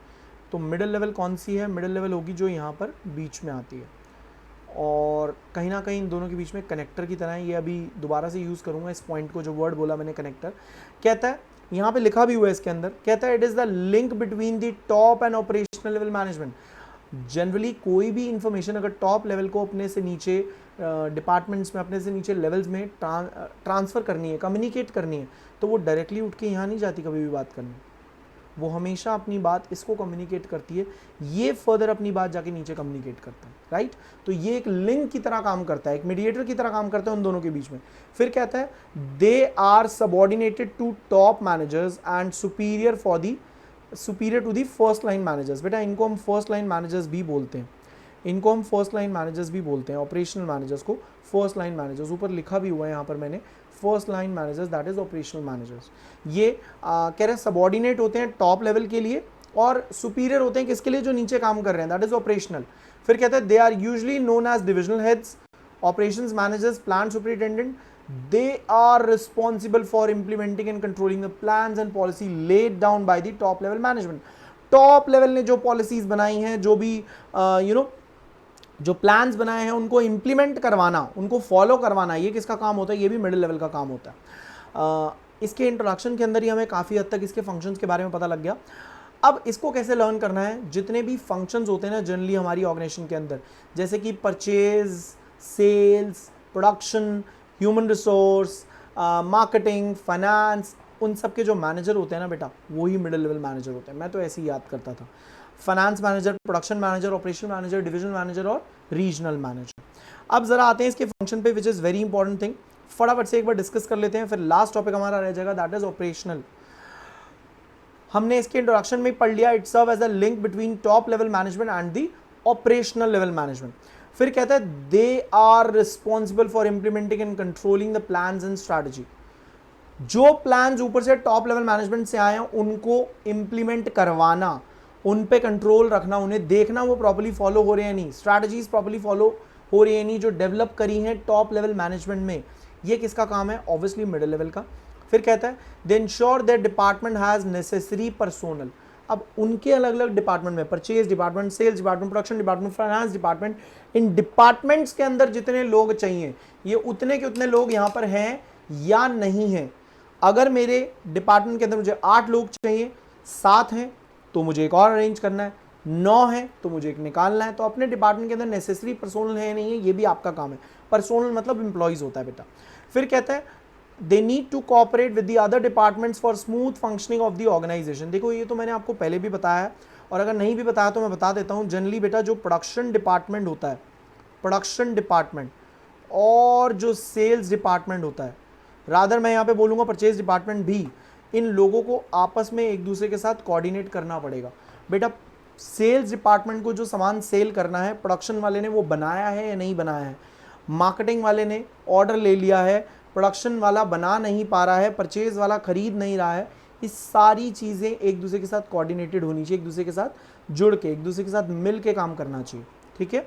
तो मिडिल लेवल कौन सी है, मिडिल लेवल होगी जो यहाँ पर बीच में आती है, और कहीं ना कहीं इन दोनों के बीच में कनेक्टर की तरह है। ये अभी दोबारा से यूज़ करूँगा इस पॉइंट को, जो वर्ड बोला मैंने कनेक्टर। कहता है यहाँ पे लिखा भी हुआ है इसके अंदर, कहता है it is the link between the top and operational level management. Generally कोई भी इंफॉर्मेशन अगर टॉप लेवल को अपने से नीचे डिपार्टमेंट्स में, अपने से नीचे लेवल्स में ट्रांसफ़र करनी है, कम्युनिकेट करनी है, तो वो डायरेक्टली उठ के यहाँ नहीं जाती कभी भी बात करने, वो हमेशा अपनी बात इसको कम्युनिकेट करती है, ये फर्दर अपनी बात जाके नीचे कम्युनिकेट करता है, राइट। तो ये एक लिंक की तरह काम करता है, एक मीडिएटर की तरह काम करता है उन दोनों के बीच में। फिर कहता है they are subordinated to top managers and superior to the first line managers. बेटा इनको हम फर्स्ट लाइन मैनेजर्स भी बोलते हैं, इनको हम फर्स्ट लाइन मैनेजर्स भी बोलते हैं, ऑपरेशनल मैनेजर्स को फर्स्ट लाइन मैनेजर्स, ऊपर लिखा भी हुआ है यहाँ पर मैंने, first line managers that is operational managers. ये कह रहे हैं सबऑर्डिनेट होते हैं टॉप लेवल के लिए और सुपीरियर होते हैं किसके लिए, जो नीचे काम कर रहे हैं, दैट इज ऑपरेशनल। फिर कहते हैं they are usually known as divisional heads, operations managers, plant superintendent. They are responsible for implementing and controlling the plans and policy laid down by the top level management. Top level ने जो policies बनाई हैं, जो भी जो plans बनाए हैं उनको इम्प्लीमेंट करवाना, उनको फॉलो करवाना, ये किसका काम होता है, ये भी मिडिल लेवल का काम होता है। इसके इंट्रोडक्शन के अंदर ही हमें काफ़ी हद तक इसके फंक्शंस के बारे में पता लग गया। अब इसको कैसे लर्न करना है, जितने भी फंक्शंस होते हैं ना जनरली हमारी ऑर्गेनाइजेशन के अंदर, जैसे कि purchase, sales, production, human resource, marketing, finance, उन सब के जो मैनेजर होते हैं ना बेटा वही मिडिल लेवल मैनेजर होते हैं। मैं तो ऐसे ही याद करता था, finance manager, production manager, operation manager, division manager और रीजनल मैनेजर। अब जरा आते हैं इसके फंक्शन पे, which is very important thing, फटाफट से एक बार डिस्कस कर लेते हैं, फिर लास्ट टॉपिक हमारा रह जाएगा दैट इज ऑपरेशनल। हमने इसके इंट्रोडक्शन में पढ़ लिया, it serve as a link between top level management and the operational level management. फिर कहता है they are responsible for implementing and controlling the plans and strategy. जो प्लान्स ऊपर से टॉप लेवल मैनेजमेंट से आए हैं उनको इंप्लीमेंट करवाना, उन पे कंट्रोल रखना, उन्हें देखना वो प्रॉपर्ली फॉलो हो रहे हैं नहीं, स्ट्रैटेजीज प्रॉपर्ली फॉलो हो रही है नहीं जो डेवलप करी हैं टॉप लेवल मैनेजमेंट में, ये किसका काम है, ऑब्वियसली मिडिल लेवल का। फिर कहता है they ensure that department has necessary personnel. अब उनके अलग अलग डिपार्टमेंट में, purchase department, sales department, production department, finance department, इन डिपार्टमेंट्स के अंदर जितने लोग चाहिए ये उतने के उतने लोग यहाँ पर हैं या नहीं हैं। अगर मेरे डिपार्टमेंट के अंदर मुझे 8 लोग चाहिए, 7 हैं, तो मुझे एक और अरेंज करना है, 9 है तो मुझे एक निकालना है। तो अपने डिपार्टमेंट के अंदर नेसेसरी पर्सोनल है नहीं है, ये भी आपका काम है। पर्सोनल मतलब एम्प्लॉइज होता है बेटा। फिर कहता है they need to cooperate with the other departments for smooth functioning of the organization. देखो ये तो मैंने आपको पहले भी बताया है, और अगर नहीं भी बताया तो मैं बता देता हूँ। जनरली बेटा जो प्रोडक्शन डिपार्टमेंट होता है, प्रोडक्शन डिपार्टमेंट और जो सेल्स डिपार्टमेंट होता है, रादर मैं यहाँ पे बोलूँगा परचेज डिपार्टमेंट भी, इन लोगों को आपस में एक दूसरे के साथ कोऑर्डिनेट करना पड़ेगा। बेटा सेल्स डिपार्टमेंट को जो सामान सेल करना है, प्रोडक्शन वाले ने वो बनाया है या नहीं बनाया है, मार्केटिंग वाले ने ऑर्डर ले लिया है, प्रोडक्शन वाला बना नहीं पा रहा है, परचेज वाला खरीद नहीं रहा है, ये सारी चीज़ें एक दूसरे के साथ कोऑर्डिनेटेड होनी चाहिए, एक दूसरे के साथ जुड़ के, एक दूसरे के साथ मिल के काम करना चाहिए। ठीक है।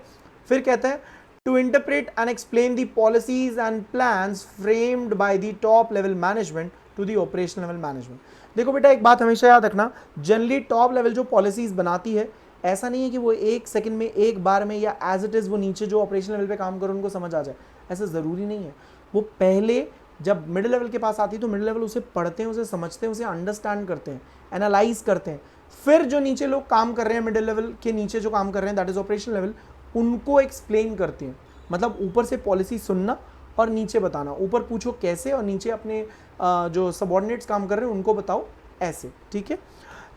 फिर कहता है to interpret and explain the policies and plans framed by the top level management to the operational level management. देखो बेटा एक बात हमेशा याद रखना, जनरली टॉप लेवल जो पॉलिसीज बनाती है, ऐसा नहीं है कि वो एक सेकंड में, एक बार में, या एज इट इज़ वो नीचे जो ऑपरेशन लेवल पे काम करो उनको समझ आ जाए, ऐसा ज़रूरी नहीं है। वो पहले जब मिडिल लेवल के पास आती है तो मिडिल लेवल उसे पढ़ते हैं, उसे समझते हैं, उसे अंडरस्टैंड करते हैं, एनालाइज करते हैं। फिर जो नीचे लोग काम कर रहे हैं, मिडिल लेवल के नीचे जो काम कर रहे हैं, दैट इज ऑपरेशन लेवल, उनको एक्सप्लेन करते हैं। मतलब ऊपर से पॉलिसी सुनना और नीचे बताना, ऊपर पूछो कैसे और नीचे अपने जो सबऑर्डिनेट्स काम कर रहे हैं उनको बताओ ऐसे। ठीक है।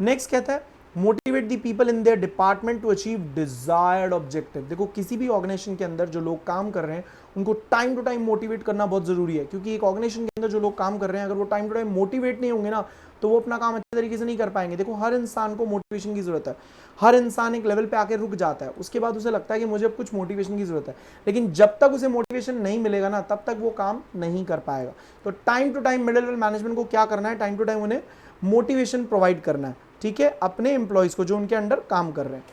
नेक्स्ट कहता है motivate the people in their department to achieve desired objective. देखो किसी भी ऑर्गेनाइजेशन के अंदर जो लोग काम कर रहे हैं उनको टाइम टू टाइम मोटिवेट करना बहुत जरूरी है, क्योंकि एक ऑर्गेनाइजेशन के अंदर जो लोग काम कर रहे हैं अगर वो टाइम टू टाइम मोटिवेट नहीं होंगे ना तो वो अपना काम अच्छे तरीके से नहीं कर पाएंगे। देखो हर इंसान को मोटिवेशन की जरूरत है, हर इंसान एक लेवल पे आके रुक जाता है, उसके बाद उसे लगता है कि मुझे अब कुछ मोटिवेशन की जरूरत है, लेकिन जब तक उसे मोटिवेशन नहीं मिलेगा ना तब तक वो काम नहीं कर पाएगा। तो time to time middle level management को क्या करना है, टाइम टू टाइम उन्हें मोटिवेशन प्रोवाइड करना है। ठीक है, अपने एम्प्लॉयज को जो उनके अंडर काम कर रहे हैं।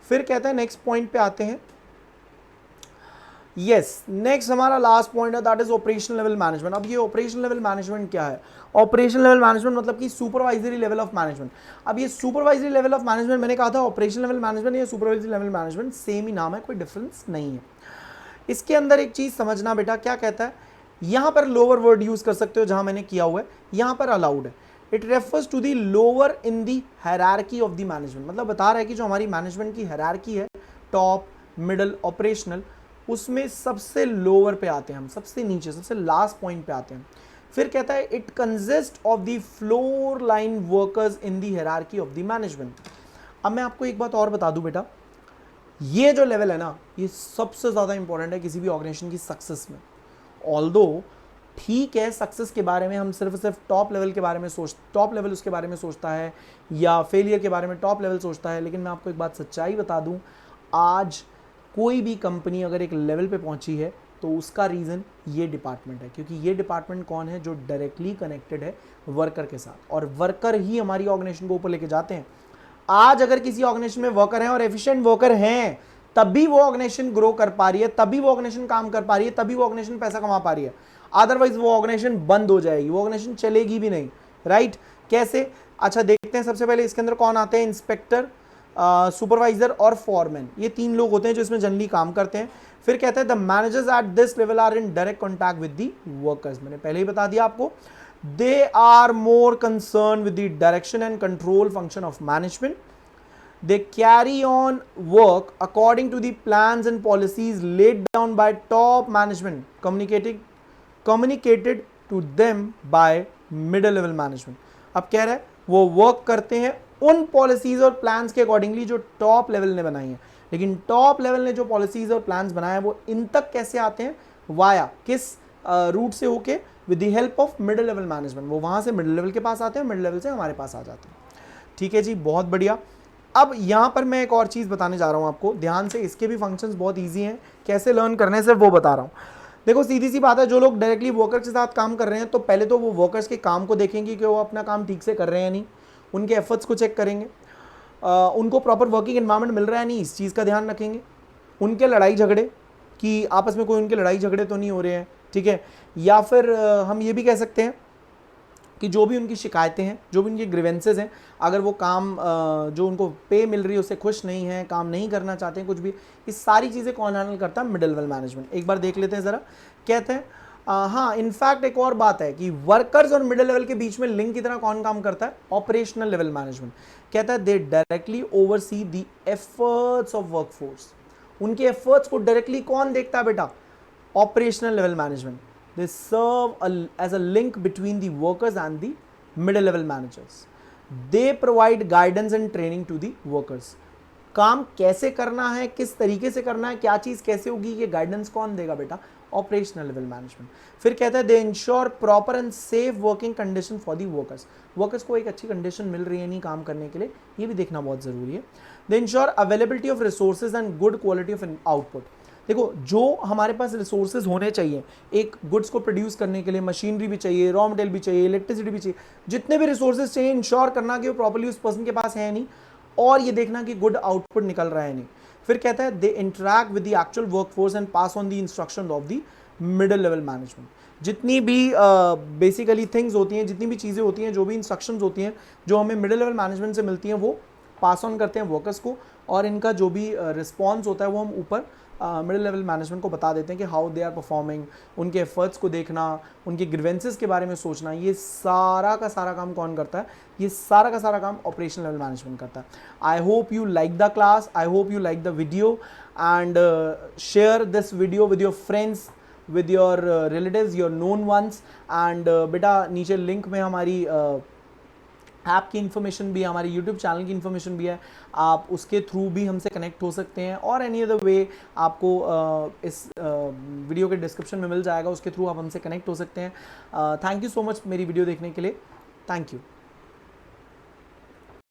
फिर कहता है नेक्स्ट पॉइंट पे आते हैं। यस, नेक्स्ट हमारा लास्ट पॉइंट है that is operational level management. अब ये ऑपरेशनल लेवल मैनेजमेंट क्या है? ऑपरेशनल लेवल मैनेजमेंट मतलब कि सुपरवाइजरी लेवल ऑफ मैनेजमेंट। अब ये सुपरवाइजरी लेवल ऑफ मैनेजमेंट, मैंने कहा था ऑपरेशनल लेवल मैनेजमेंट या सुपरवाइजरी लेवल मैनेजमेंट सेम ही नाम है, कोई डिफरेंस नहीं है। इसके अंदर एक चीज समझना बेटा, क्या कहता है, यहां पर लोअर वर्ड यूज कर सकते हो जहां मैंने किया हुआ है, यहां पर अलाउड है। It refers to the lower in the hierarchy of the management. मतलब बता रहा है कि जो हमारी मैनेजमेंट की हायरार्की है, टॉप, मिडल, ऑपरेशनल, उसमें सबसे लोअर पे आते हैं हम, सबसे नीचे, सबसे लास्ट पॉइंट पे आते हैं। फिर कहता है it consist of the floor line workers in the hierarchy of the management. अब मैं आपको एक बात और बता दूं बेटा, ये जो लेवल है ना, ये सबसे ज़्यादा इंपॉर्टेंट है किसी भी ऑर्गेनाइजेशन की सक्सेस में। ऑल्दो ठीक है, सक्सेस के बारे में हम सिर्फ टॉप लेवल के बारे में टॉप लेवल उसके बारे में सोचता है, या फेलियर के बारे में टॉप लेवल सोचता है, लेकिन मैं आपको एक बात सच्चाई बता दूं, आज कोई भी कंपनी अगर एक लेवल पे पहुंची है तो उसका रीज़न ये डिपार्टमेंट है, क्योंकि ये डिपार्टमेंट कौन है, जो डायरेक्टली कनेक्टेड है वर्कर के साथ, और वर्कर ही हमारी ऑर्गेनाइजेशन को ऊपर लेके जाते हैं। आज अगर किसी ऑर्गेनाइजेशन में वर्कर हैं और एफिशिएंट वर्कर हैं, तभी वो ऑर्गेनाइजेशन ग्रो कर पा रही है, तभी वो ऑर्गेनाइजेशन काम कर पा रही है, तभी वो ऑर्गेनाइजेशन पैसा कमा पा रही है। अदरवाइज वो ऑर्गेनाइजेशन बंद हो जाएगी, वो ऑर्गेनाइजेशन चलेगी भी नहीं। राइट? कैसे? अच्छा देखते हैं। सबसे पहले इसके अंदर कौन आते हैं, इंस्पेक्टर, सुपरवाइजर और फॉरमैन, ये तीन लोग होते हैं जो इसमें जनरली काम करते हैं। फिर कहते हैं the managers at this level are in direct contact with the workers. मैंने पहले ही बता दिया आपको, they are more concern with the direction and control function of management. They carry on work according to the plans and policies laid down by top management, communicated to them by middle level management. अब कह रहा है वो work करते हैं उन policies और plans के अकॉर्डिंगली जो टॉप लेवल ने बनाई है, लेकिन टॉप लेवल ने जो पॉलिसीज और प्लान्स बनाया है वो इन तक कैसे आते हैं, वाया किस रूट से होके, with the help of middle level management. वो वहां से मिडिल लेवल के पास आते हैं, मिडिल लेवल से हमारे पास आ जाते हैं। ठीक है जी, बहुत बढ़िया। अब यहाँ पर मैं एक और चीज़ बताने जा रहा हूँ आपको, ध्यान से, इसके भी फंक्शंस बहुत इजी हैं, कैसे लर्न करने से वो बता रहा हूँ। देखो सीधी सी बात है, जो लोग डायरेक्टली वर्कर्स के साथ काम कर रहे हैं तो पहले तो वो वर्कर्स के काम को देखेंगे कि वो अपना काम ठीक से कर रहे हैं नहीं, उनके एफर्ट्स को चेक करेंगे, उनको प्रॉपर वर्किंग एनवायरनमेंट मिल रहा है नहीं, इस चीज़ का ध्यान रखेंगे। उनके लड़ाई झगड़े, कि आपस में कोई उनके लड़ाई झगड़े तो नहीं हो रहे हैं, ठीक है। या फिर हम ये भी कह सकते हैं कि जो भी उनकी शिकायतें हैं, जो भी उनकी ग्रीवेंसेस हैं, अगर वो काम जो उनको पे मिल रही है उससे खुश नहीं है, काम नहीं करना चाहते हैं, कुछ भी, इस सारी चीज़ें कौन हैंडल करता है, मिडिल लेवल मैनेजमेंट। एक बार देख लेते हैं ज़रा। कहते हैं हाँ, इनफैक्ट एक और बात है कि वर्कर्स और मिडिल लेवल के बीच में लिंक की तरह कौन काम करता है? Operational level management. कहता है they directly oversee the efforts of workforce. उनके एफर्ट्स को डायरेक्टली कौन देखता है बेटा? Operational level management. They serve as a link between the workers and the middle level managers. They provide guidance and training to the workers. काम कैसे करना है, किस तरीके से करना है, क्या चीज़ कैसे होगी, ये गाइडेंस कौन देगा बेटा? Operational level management. फिर कहता है they ensure proper and safe working condition for the workers. Workers को एक अच्छी कंडीशन मिल रही है नहीं काम करने के लिए, ये भी देखना बहुत ज़रूरी है। They ensure availability of resources and good quality of output. देखो, जो हमारे पास रिसोर्सेज होने चाहिए एक गुड्स को प्रोड्यूस करने के लिए, मशीनरी भी चाहिए, रॉ मटेरियल भी चाहिए, इलेक्ट्रिसिटी भी चाहिए, जितने भी रिसोर्सेज चाहिए इंश्योर करना कि वो प्रॉपर्ली उस पर्सन के पास है नहीं, और ये देखना कि गुड आउटपुट निकल रहा है नहीं। फिर कहता है they interact with the actual workforce and pass on the instruction of the middle level management. जितनी भी बेसिकली थिंग्स होती हैं, जितनी भी चीज़ें होती हैं, जो भी इंस्ट्रक्शंस होती हैं जो हमें मिडिल लेवल मैनेजमेंट से मिलती हैं, वो पास ऑन करते हैं वर्कर्स को, और इनका जो भी रिस्पॉन्स होता है वो हम ऊपर मिडिल लेवल मैनेजमेंट को बता देते हैं कि हाउ दे आर परफॉर्मिंग। उनके एफर्ट्स को देखना, उनके ग्रीवेंसेस के बारे में सोचना, ये सारा का सारा काम कौन करता है? ये सारा का सारा काम ऑपरेशनल लेवल मैनेजमेंट करता है। I hope you like the class, I hope you like the video, and share this video with your friends, with your relatives, your known ones, and बेटा नीचे लिंक में हमारी ऐप की information भी है, हमारे यूट्यूब चैनल की information भी है, आप उसके थ्रू भी हमसे कनेक्ट हो सकते हैं, और एनी अदर वे आपको इस वीडियो के डिस्क्रिप्शन में मिल जाएगा, उसके थ्रू आप हमसे कनेक्ट हो सकते हैं। थैंक यू सो मच मेरी वीडियो देखने के लिए, थैंक यू।